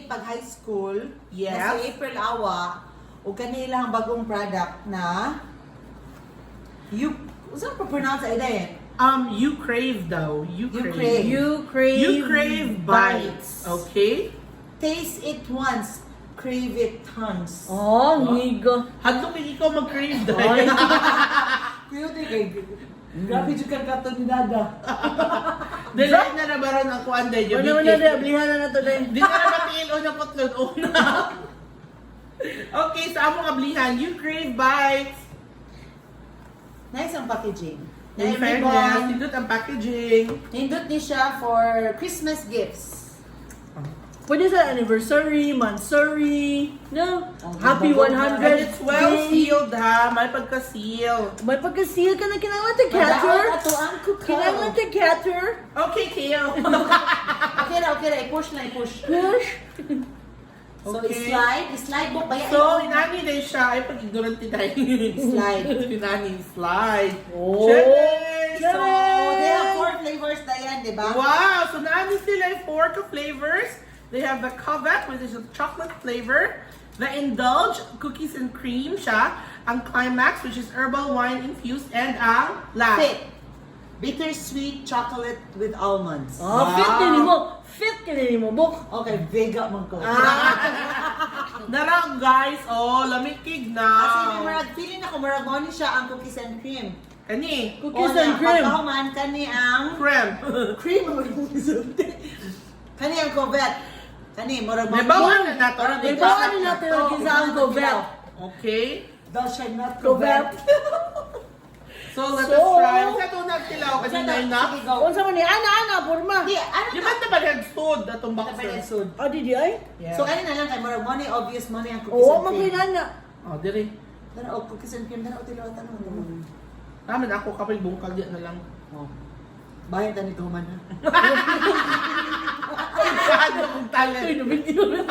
grade pag high school, Yes. na si April Awa, o kanilang bagong product na saan pa pronounce ay dayon? Yukrév daw. Yukrév. Yukrév bites. Okay? Taste it once, crave it tons. Oh, ngiga. Hadto kay ikaw mag-crave dahil. Kuya, di kay... Grabe dyan kang kato ni Dada. Dahil na nabaron ang kuan dahil. Ano na rin, ablihan na to din. Di na natin o na putlod una. Okay, sa among ablihan, Yukrév bites. Nice ang packaging. In fairness, nindot ang packaging. Nindot ni siya for Christmas gifts. Pwede sa anniversary, monthsary, no? Oh, Happy bago 100 And it's well day. sealed ha, may pagka-seal. May pagka-seal ka na kinangan to catcher. Ato ang kukaw. Kinangan to catcher. Okay, Kale. Okay na. I-push. Push. So, Okay. slide mo. Baya, So, inani din siya. Ay, pag-ignorant ti tayo. Slide. Inani, slide. Oh. Cheers! So, they have 4 flavors na yan, di ba? Wow! So, naani sila yung 4 flavors. They have the Covet, which is a chocolate flavor. The Indulge, cookies and cream siya. Ang Climax, which is herbal wine infused. And ang last. Fit. Bittersweet chocolate with almonds. Oh, fit din mo. Fit ka din mo, Bok. Okay, vega man ko. Nara, guys. Oh, lamikig na. Kasi may marag, feeling ako marag mo ni siya ang cookies and cream. Kani? Cookies and cream. Pagkahuman, kani ang Creme. cream ang kani ang covet. Kani, marag mo. May bawang na nato. May bawang na nato yung kisa ang covet. Okay. Daw siya not Covet. So, let us try. Sa ito nagtilaw kasi na Sige, enough. go. Unsa man ni ana porma. Di, ano Di ka? ba ito ba nag-stud atong Ito pa yung boxer? sud. Ah, di ay? Yeah. So, kani na lang kay marag money, obvious money ang cookies Oo, and cream. magkinana. Oh, diri. Dara, cookies and cream, dara, tilaw, tanong. Namin ako kapag bungkal di na lang. Oh. Bayan tani ko man ha. Ay, saan akong talent? Uy, nabigyan mo.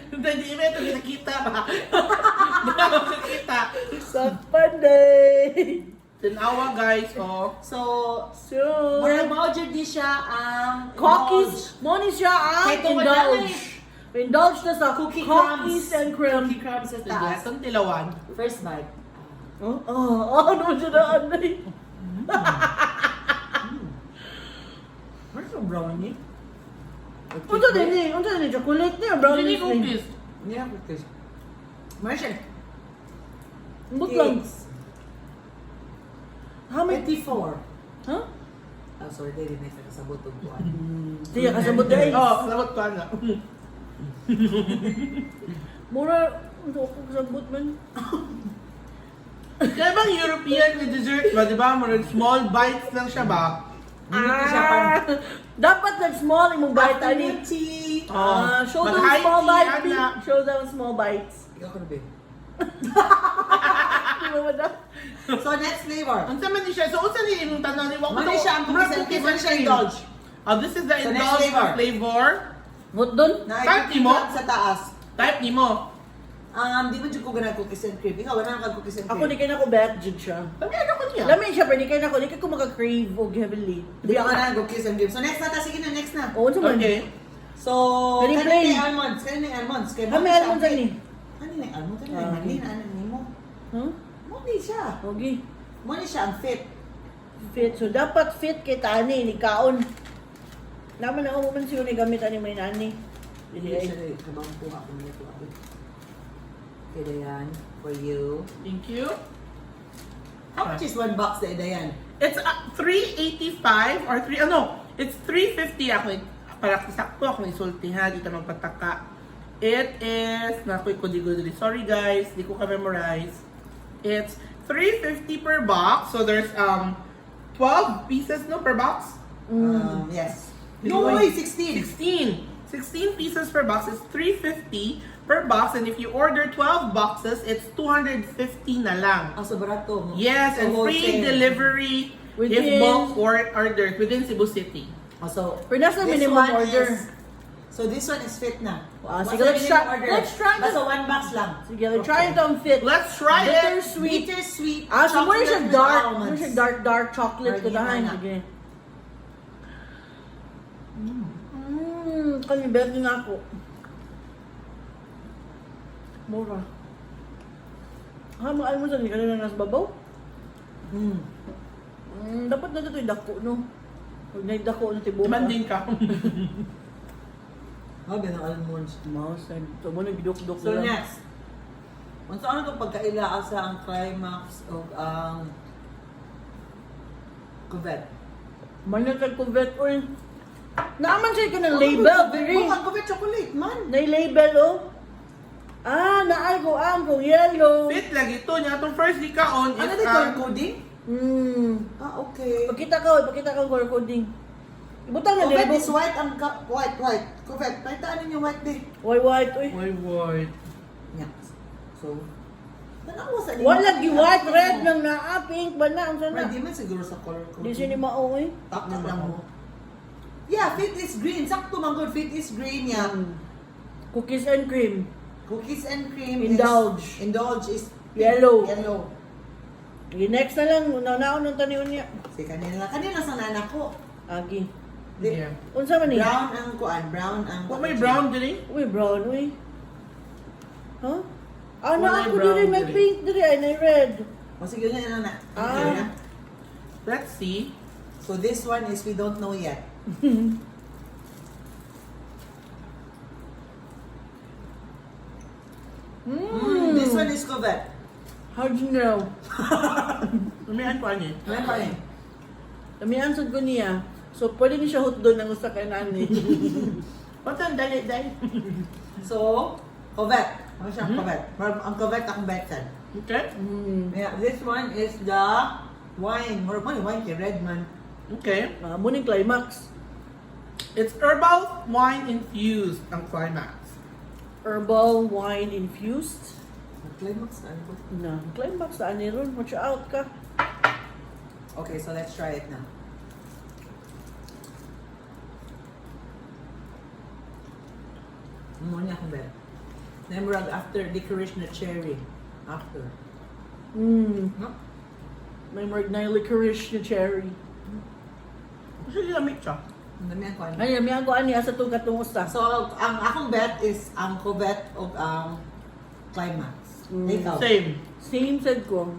Hindi ba ito nakita ba? Hindi ako nakita. Sa panday. Tinawa guys, oh. So, So, marag mao jud di siya ang cookies. Money siya ang Kay tungod indulge. Indulge na sa Cookie cookies crumbs. and cream. Cookie crumbs sa Sige, taas. itong tilawan. First bite. Ano siya na anay? Where's yung brownie? Unsa din ni? Unsa din ni? Chocolate niya, brownies Hindi ni. cookies. Yeah, cookies. Marshall. Ambot lang. How many? 24. Huh? Oh, sorry, dili na sa kasabot og buwan. Tiya kasabot dahil. Oh, salamat ko na. Mura, unsa ko kasabot man. Kaya bang European na dessert ba? Di ba? Mga small bites lang siya ba? Hindi siya pang Dapat na small imong bite ani. afternoon tea. Show them Mag-high small tea, bites. ana. Pete. Show them small bites. Ikaw ko na ba? Di ba madam? So, next flavor. Ang sama ni siya. So, unsa ni imong tanong ni? Mali siya ang cookies and cream. Mali siya indulge. Oh, this is the So, next indulge flavor. flavor. Mut dun? Na Type cookie mo? crumbs sa taas. Type ni mo. Di ba dyan ko ganang cookies and cream? Ikaw, wala kang cookies and cream. Ako di kay nako bet jud siya. Sabi ano ko niya? Lamin siya pero di kay nako di kay ko maka-crave og heavily. Di ba ka na cookies and cream? So, next na ta. Sige na, next na. Oo, unsa man? Okay. So, Kani kanina plain. yung almonds. Kanina yung almonds. Kaya Kami siya almonds ang ani. fit. Kanina yung almonds. Kanina yung Ah, mali na ano mo. Huh? Mali siya. Okay. Mali siya ang fit. Fit. So dapat fit kay tani ni kaon. Naman ako man siya ni gamit ani may nani. Hindi Dili ay. siya rin. Kabang puha ko nito. Okay, Dayan. For you. Thank you. How much is one box na Dayan? It's 385 or 3, ano, it's 350 ako. Para sakto ako isulti ha, di ka magpataka. It is, nakoy ko di ko dili. Sorry guys, di ko ka-memorize. It's 350 per box. So there's 12 pieces no per box. Yes. No, No, wait, way, 16. 16 pieces per box is 350 per box, and if you order 12 boxes, it's 250 na lang. So, barato. Yes, and So, free wholesale. delivery if Within- bulk or orders within Cebu City. So, Pero nasa this minimum one order. So, this one is fit na. Ah, What's sige, the let's minimum try- order? let's try Basta this. one box lang. Sige, let's try it on fit. Let's try it. Bittersweet. Bittersweet. So mo siya chocolate with dark, almonds. mo siya dark chocolate Or kadahan. gimana? Sige. Kanibet din ako. Mura. Mga almusal ni kanina nasa babaw? Dapat na dito yung dako, no? Huwag na yung dako ng tibuka. Demanding ka. Habi ng almonds. Mouse, ito mo nagduk-duk So na lang. next. Kung saan itong pagkaila sa ang climax o ang cuvette? Manatag ko vet, oy. Naaman siya ko ng label, very. Bukan cuvette chocolate, man. Na-label, oh. Naay ko ang kung yellow. Fit lagi to niya. Itong first di ka on Ano is di color coding? Okay. Pakita ko color coding. Ibutang na Cuvette label. is white ang white. Cuvette, palitaan ninyo white di. White, oy. White. Yeah. So, tanawa sa Wala gi white, red lang naa, pink ba na? Ang sana. Hindi man siguro sa color coding. Di siya ni mao, oy. Taka lang mo. Yeah, fit is green. Sakto man good. Fit is green yan. Cookies and cream. Cookies and cream Indulge. Indulge is Yellow. Yellow. Next na lang, unaw-unaw ng taniwan niya. Si kanila. Kanila sa nana ko. Agi. Yeah. Unsa man ni? Brown ang kuan. Brown ang... What may brown diri? Uy, brown, uy. Huh? Wala Na ako brown diri, may diri. pink diri, ay na red. O sige na na. Ah. Let's see. So this one is we don't know yet. This one is cuvette. How'd you know? Umian ko ani. Ano pa rin? Kami ansad ko niya. So, pwede ni siya hotdog ng usa kay nani. What ang dali. So, cuvette. Ano siya cuvette? Ang cuvette akong betsan. Okay. Yeah, this one is the wine. More wine kay red man. Okay. Muning climax. It's herbal wine infused ang climax. Herbal wine infused. Climax ano po? Na, climax na ani ron. Watch out ka. Okay, so let's try it now. Muna akong bet. Nemrag after licorice na cherry. After. No? May margnay licorice na cherry. Kasi lamig siya. Ang dami ang kuan. Ay, may ako ani asa tong katong usta. So, ang akong bet is ang cuvette o ang climax. Ikaw. Same. Same said ko.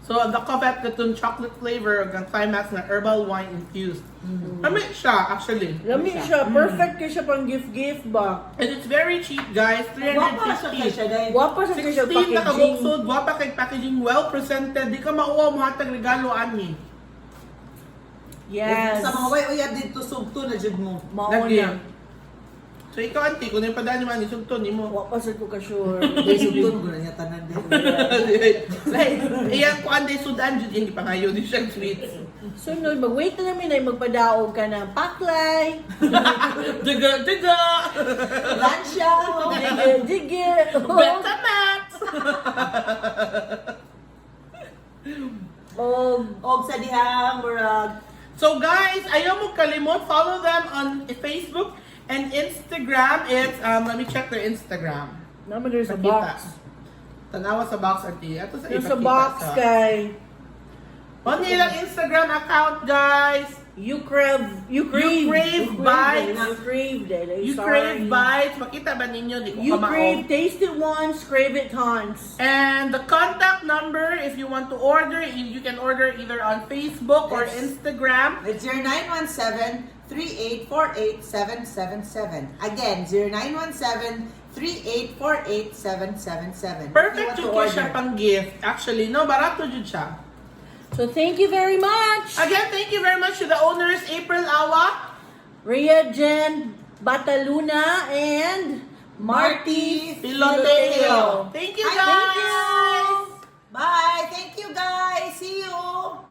So, the cuvette katong chocolate flavor ang climax na herbal wine infused. Lamig siya, actually. Lami siya, perfect kay siya pang gift ba. And it's very cheap, guys. Wapa siya kay siya 350. dahil. Wapa sa kay siya 16 na packaging. kabuksod, wapa kay packaging, well presented. Di ka mauwa mo hatag regalo ani. Yes. Sa mga way uyab dito sugto na jud mo. Mao Lagi. na. So ikaw auntie, kung yung padaan naman, isugto ni mo. Wapa sa ko ka sure. Dahil sugto mo niya tanan din. Like, iyan ko anday sudan, jud hindi pa ngayon, di siya sweets. Sunod, mag-wait na namin ay magpadaog ka ng paklay. Diga! Lansya. Digil. Betamax! Og sa dihang murag. So guys, ayaw mo kalimot, follow them on Facebook and Instagram. It's, let me check their Instagram. Naman rin sa Pakita. box. Tanawa sa box, auntie. Ito sa Yung sa ipakita box sa- kay On nilang Instagram account, guys. Yukrév Yukrév Bites. Yukrév Bites. Makita ba ninyo? Di ko Yukrév, kamao. taste it once, crave it tons. And the contact number, if you want to order, you can order either on Facebook or Yes. Instagram. It's 0917-3848-777. Again, 0917-3848-777. Perfect yung siya pang gift. Actually, no, barato jud siya. So thank you very much, Again, thank you very much to the owners, April Awa, Rhea Jen Bataluna and Marty Piloteo. Thank you, Hi, guys! thank you. Bye. Thank you, guys. See you.